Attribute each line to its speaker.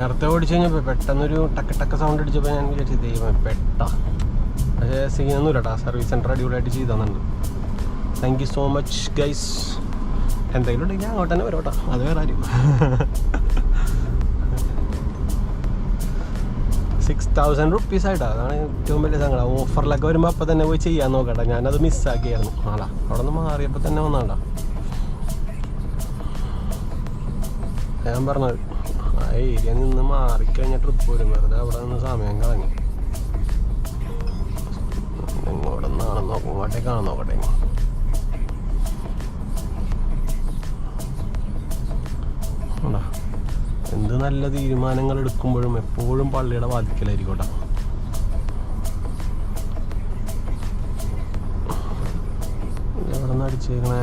Speaker 1: നേരത്തെ ഓടിച്ചു കഴിഞ്ഞപ്പോൾ പെട്ടെന്നൊരു ടക്ക സൗണ്ട് അടിച്ചപ്പോൾ ഞാൻ വിചാരിച്ചു ദൈവം പക്ഷേ സീനൊന്നും ഇല്ലട്ടാ. സർവീസ് സെൻറ്റർ അടിപൊളിയായിട്ട് ചെയ്തു തന്നിട്ടുണ്ട്. Thank you so much guys. എന്തെങ്കിലും ഉണ്ടെങ്കിൽ അങ്ങോട്ട് തന്നെ വരോട്ടാ, അത് വേറെ ആരും. 6000 rupees ആയിട്ടാ. അതാണ് ഏറ്റവും വലിയ സങ്കടം. ഓഫറിലൊക്കെ വരുമ്പോൾ അപ്പം തന്നെ പോയി ചെയ്യാൻ നോക്കട്ടെ. ഞാനത് മിസ്സാക്കിയായിരുന്നു. ആളാ അവിടെ നിന്ന് മാറിയപ്പോൾ തന്നെ വന്നാണ്ടാ ഞാൻ പറഞ്ഞത്. ആ ഏരിയ നിന്ന് മാറിക്കഴിഞ്ഞ ട്രിപ്പ് വരും. വെറുതെ അവിടെ നിന്ന് സമയം കളഞ്ഞു. ഇങ്ങോട്ട് നിന്നാണ് നോക്കും, ഇങ്ങോട്ടേക്കാണ് നോക്കട്ടെ. എന്ത് നല്ല തീരുമാനങ്ങൾ എടുക്കുമ്പോഴും എപ്പോഴും പള്ളിയുടെ വാതിക്കലായിരിക്കോട്ടെ. എവിടെ നിന്ന് അടിച്ചേക്കണേ?